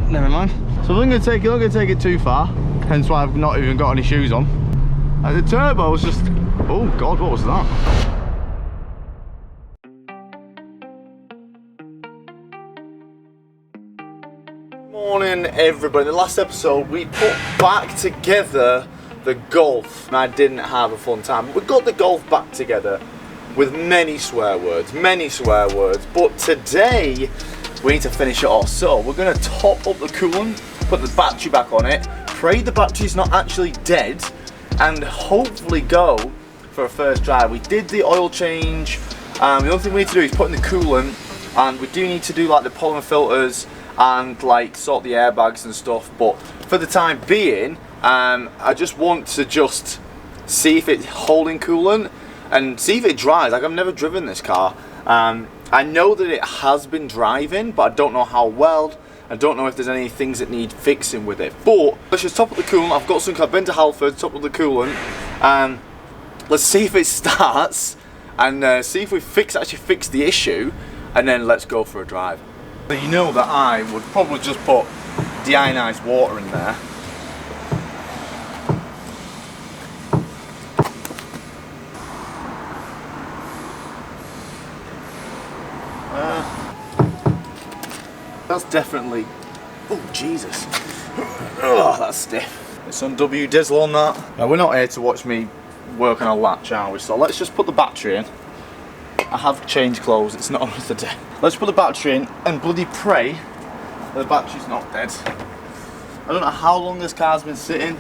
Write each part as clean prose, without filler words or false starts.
Never mind. So I'm not gonna take it too far. Hence why I've not even got any shoes on. The turbo was just, oh God, what was that? Morning everybody. In the last episode we put back together the Golf and I didn't have a fun time. But we got the Golf back together with many swear words, but today we need to finish it off. So we're going to top up the coolant, put the battery back on it, pray the battery's not actually dead, and hopefully go for a first drive. We did the oil change. The only thing we need to do is put in the coolant, and we do need to do like the polymer filters and like sort the airbags and stuff, but for the time being I just want to just see if it's holding coolant and see if it drives. Like, I've never driven this car. I know that it has been driving, but I don't know how well. I don't know if there's any things that need fixing with it. But let's just top up the coolant. I've been to Halford, top up the coolant. Let's see if it starts and see if we actually fix the issue, and then let's go for a drive. So you know that I would probably just put deionized water in there. That's definitely, oh Jesus, oh that's stiff. It's some W Dizzle on that. Now, we're not here to watch me work on a latch, are we? So let's just put the battery in. I have changed clothes, it's not another day. Let's put the battery in and bloody pray that the battery's not dead. I don't know how long this car's been sitting.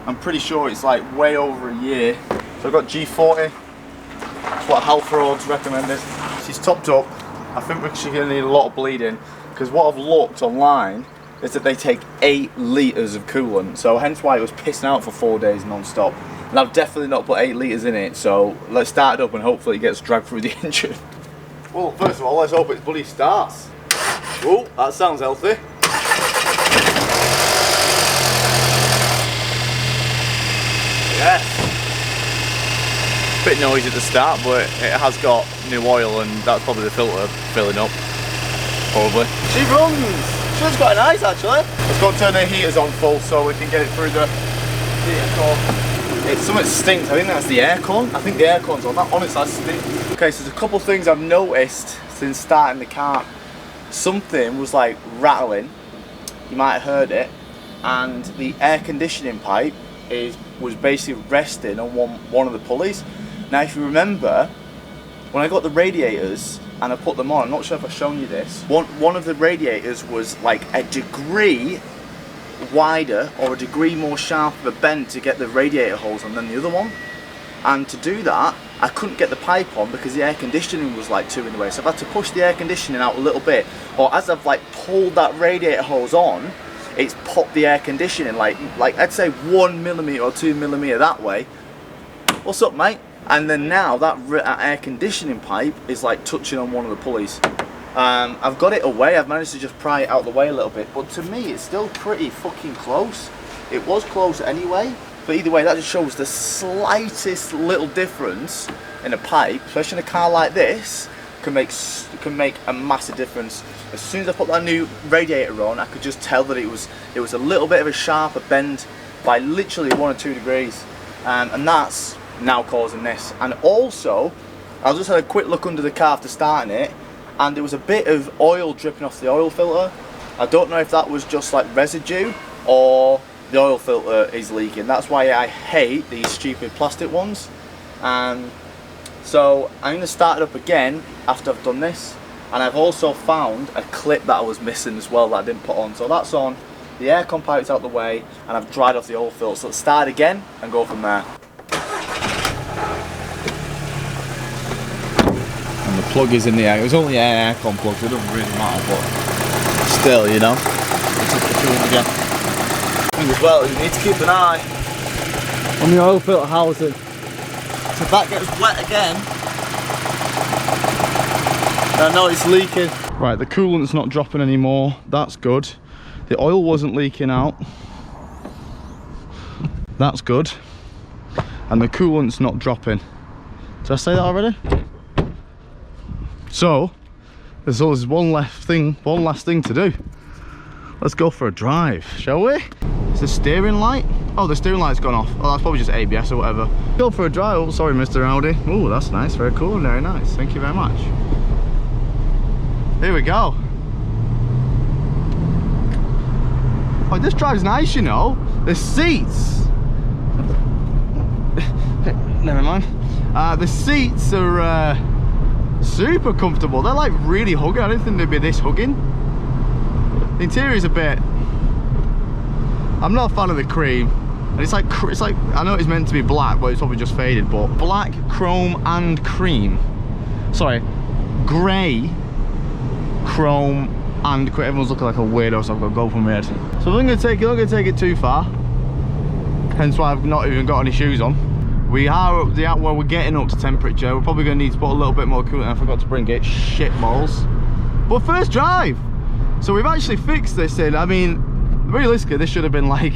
I'm pretty sure it's like way over a year. So I've got G40, that's what Halford's recommended. She's topped up. I think we're actually going to need a lot of bleeding, because what I've looked online is that they take 8 litres of coolant, so hence why it was pissing out for 4 days non-stop. And I've definitely not put 8 litres in it, so let's start it up and hopefully it gets dragged through the engine. Well, first of all, let's hope it bloody starts. Oh, that sounds healthy. Yes. Bit noisy at the start, but it has got new oil and that's probably the filter filling up. Probably. She runs! She's quite nice actually. Let's go and turn the heaters on full so we can get it through the heater. It's something that stinks. I think that's the aircon. I think the aircon's on. That honestly, that stinks. Okay, so there's a couple of things I've noticed since starting the car. Something was like rattling. You might have heard it. And the air conditioning pipe was basically resting on one of the pulleys. Now, if you remember, when I got the radiators and I put them on, I'm not sure if I've shown you this, one of the radiators was like a degree wider or a degree more sharp of a bend to get the radiator holes on than the other one. And to do that, I couldn't get the pipe on because the air conditioning was like too in the way. So I've had to push the air conditioning out a little bit, or as I've like pulled that radiator hose on, it's popped the air conditioning like I'd say 1mm or 2mm that way. What's up, mate? And then now that air conditioning pipe is like touching on one of the pulleys. I've got it away. I've managed to just pry it out of the way a little bit, but to me it's still pretty fucking close. It was close anyway, but either way that just shows the slightest little difference in a pipe, especially in a car like this, can make a massive difference. As soon as I put that new radiator on, I could just tell that it was a little bit of a sharper bend by literally 1 or 2 degrees, and that's now causing this. And also, I just had a quick look under the car after starting it, and there was a bit of oil dripping off the oil filter. I don't know if that was just like residue or the oil filter is leaking. That's why I hate these stupid plastic ones. So I'm going to start it up again after I've done this, and I've also found a clip that I was missing as well that I didn't put on. So that's on, the aircon pipe's out the way, and I've dried off the oil filter. So let's start again and go from there. And the plug is in the air. It was only an aircon plug, so it doesn't really matter, but still, you know. Let's put the coolant again. And as well, you need to keep an eye on the oil filter housing. So if that gets wet again, I know it's leaking. Right, the coolant's not dropping anymore. That's good. The oil wasn't leaking out. That's good. And the coolant's not dropping. Did I say that already? So, There's always one last thing to do. Let's go for a drive, shall we? Is the steering light? Oh, the steering light's gone off. Oh, that's probably just ABS or whatever. Go for a drive. Oh, sorry, Mr. Audi. Oh, that's nice. Very cool. Very nice. Thank you very much. Here we go. Oh, this drive's nice, you know. The seats. Never mind. The seats are super comfortable. They're like really hugging. I didn't think they'd be this hugging. The interior's a bit. I'm not a fan of the cream. And it's like I know it's meant to be black, but it's probably just faded. But black, chrome, and cream. Sorry, grey, chrome, and everyone's looking like a weirdo, so I've got to go from my head. So I'm not gonna take it too far. Hence why I've not even got any shoes on. We are up well, we're getting up to temperature. We're probably gonna need to put a little bit more coolant. I forgot to bring it. Shit balls. But first drive. So we've actually fixed this in. I mean, realistically, this should have been like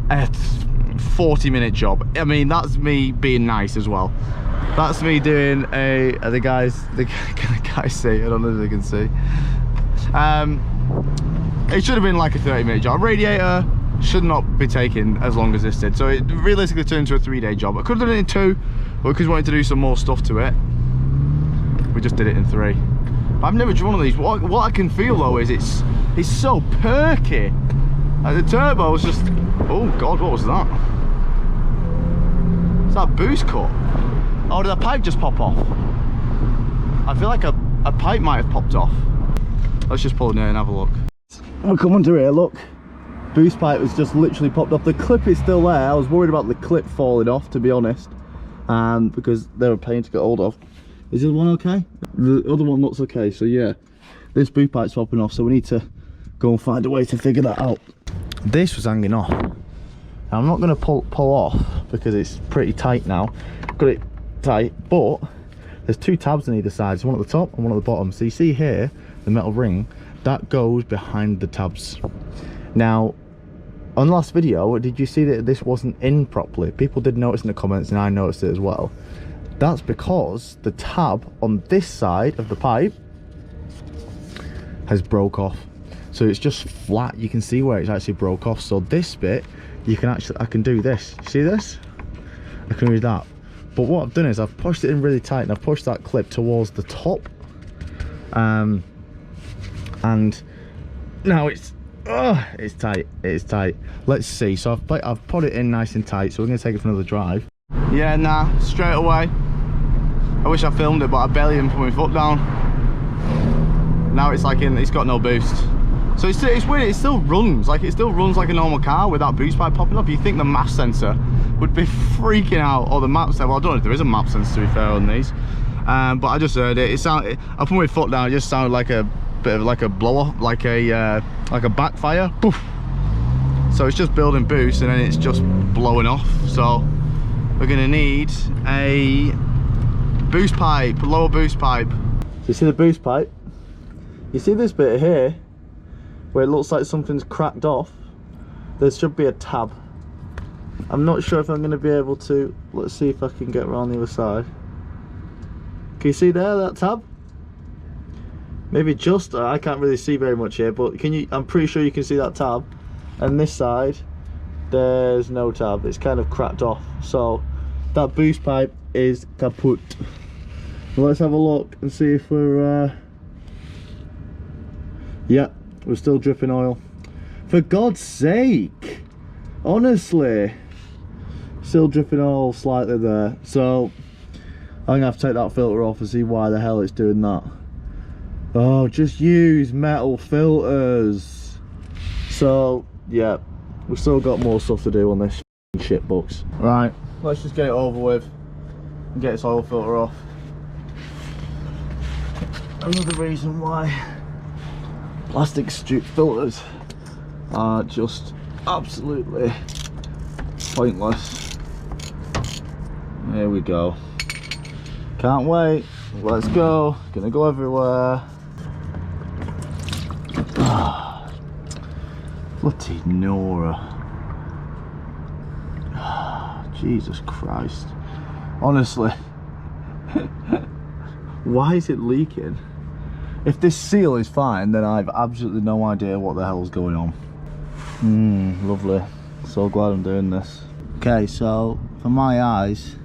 a 40-minute job. I mean, that's me being nice as well. That's me doing the guys see? I don't know if they can see. It should have been like a 30-minute job. Radiator should not be taking as long as this did. So it realistically turned into a 3-day job. I could have done it in 2, but because we wanted to do some more stuff to it, we just did it in 3. But I've never driven one of these. What I can feel though is it's so perky. Like the turbo was just, oh god, what was that? Is that boost cut? Oh, did a pipe just pop off? I feel like a pipe might have popped off. Let's just pull it in and have a look. Oh, come under here, look. Boost pipe has just literally popped off. The clip is still there. I was worried about the clip falling off, to be honest, because they were a pain to get hold of. Is this one okay? The other one looks okay, so yeah. This boost pipe's popping off, so we need to go and find a way to figure that out. This was hanging off. Now, I'm not going to pull off because it's pretty tight now. Got it tight, but there's 2 tabs on either side. So one at the top and one at the bottom. So you see here, the metal ring, that goes behind the tabs. Now, on the last video, did you see that this wasn't in properly? People did notice in the comments, and I noticed it as well. That's because the tab on this side of the pipe has broke off. So it's just flat. You can see where it's actually broke off. So this bit, you can actually, I can do this. See this? I can do that. But what I've done is I've pushed it in really tight, and I've pushed that clip towards the top. And now it's tight. It is tight. Let's see. So I've put it in nice and tight. So we're gonna take it for another drive. Yeah, nah, straight away. I wish I filmed it, but I barely even put my foot down. Now it's like it's got no boost. So it's weird. It still runs like a normal car with that boost pipe popping up. You think the map sensor would be freaking out, or the map sensor? Well, I don't know if there is a map sensor, to be fair, on these. But I just heard it. I put my foot down. It just sounded like a bit of like a blow off, like a backfire. Poof. So it's just building boost, and then it's just blowing off. So we're gonna need a boost pipe, lower boost pipe. So you see the boost pipe? You see this bit here where it looks like something's cracked off? There should be a tab. I'm not sure if I'm going to be able to. Let's see if I can get around the other side. Can you see there, that tab? Maybe just, I can't really see very much here, but can you? I'm pretty sure you can see that tab. And this side, there's no tab. It's kind of cracked off. So that boost pipe is kaput. Let's have a look and see if we're yeah, we're still dripping oil. For God's sake, honestly, still dripping oil slightly there. So I'm gonna have to take that filter off and see why the hell it's doing that. Oh, just use metal filters. So yeah, we've still got more stuff to do on this shit box. Right, let's just get it over with and get this oil filter off. Another reason why plastic filters are just absolutely pointless. There we go. Can't wait. Let's go. Gonna go everywhere. Ah, bloody Nora. Ah, Jesus Christ. Honestly. Why is it leaking? If this seal is fine, then I've absolutely no idea what the hell's going on. Lovely. So glad I'm doing this. Okay, so for my eyes,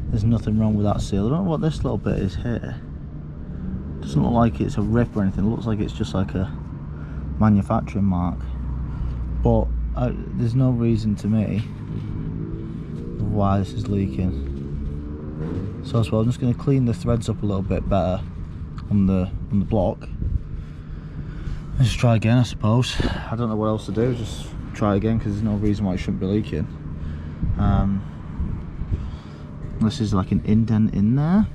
there's nothing wrong with that seal. I don't know what this little bit is here. It doesn't look like it's a rip or anything. It looks like it's just like a manufacturing mark. But there's no reason to me of why this is leaking. So as well, I'm just going to clean the threads up a little bit better on the block. Let's just try again, I suppose. I don't know what else to do. Just try again because there's no reason why it shouldn't be leaking. This is like an indent in there.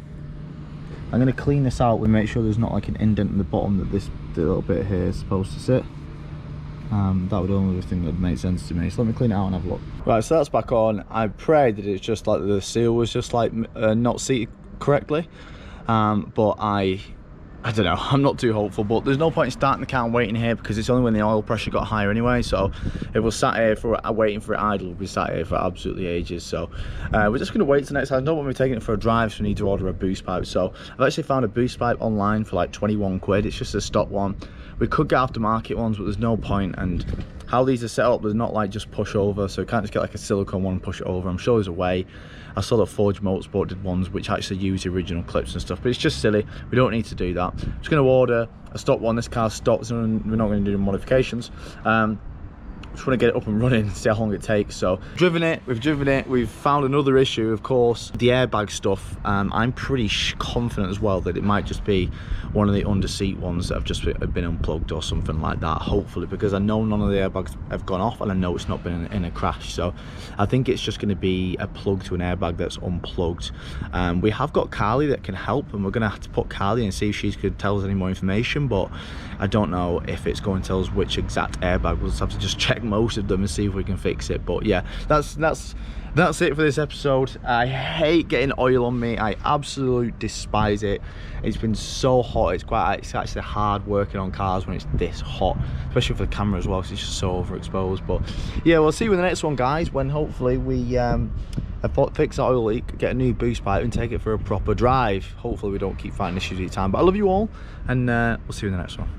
I'm going to clean this out and make sure there's not like an indent in the bottom that the little bit here is supposed to sit. That would only be the thing that would make sense to me. So let me clean it out and have a look. Right, so that's back on. I pray that it's just like the seal was just like not seated correctly. But I don't know, I'm not too hopeful, but there's no point in starting the car and waiting here because it's only when the oil pressure got higher anyway. So if we're sat here for waiting for it idle, we'll be sat here for absolutely ages. So we're just going to wait till next time. I don't want to be taking it for a drive, so we need to order a boost pipe. So I've actually found a boost pipe online for like 21 quid. It's just a stock one. We could get aftermarket ones, but there's no point. And how these are set up, there's not like just push over, so you can't just get like a silicone one and push it over. I'm sure there's a way. I saw that Forge Motorsport did ones which actually use the original clips and stuff, but it's just silly. We don't need to do that. I'm just going to order a stock one. This car's stopped, so we're not going to do modifications. Just want to get it up and running and see how long it takes. So we've driven it, we've found another issue, of course, the airbag stuff. I'm pretty confident as well that it might just be one of the under seat ones that have just been unplugged or something like that, hopefully, because I know none of the airbags have gone off and I know it's not been in a crash. So I think it's just going to be a plug to an airbag that's unplugged. We have got Carly that can help, and we're going to have to put Carly and see if she could tell us any more information, but I don't know if it's going to tell us which exact airbag. We'll just have to just check most of them and see if we can fix it. But yeah, that's it for this episode. I hate getting oil on me. I absolutely despise it. It's been so hot. It's actually hard working on cars when it's this hot, especially for the camera as well, because it's just so overexposed. But yeah, we'll see you in the next one, guys, when hopefully we fix that oil leak, get a new boost pipe and take it for a proper drive. Hopefully we don't keep finding issues each time. But I love you all, and we'll see you in the next one.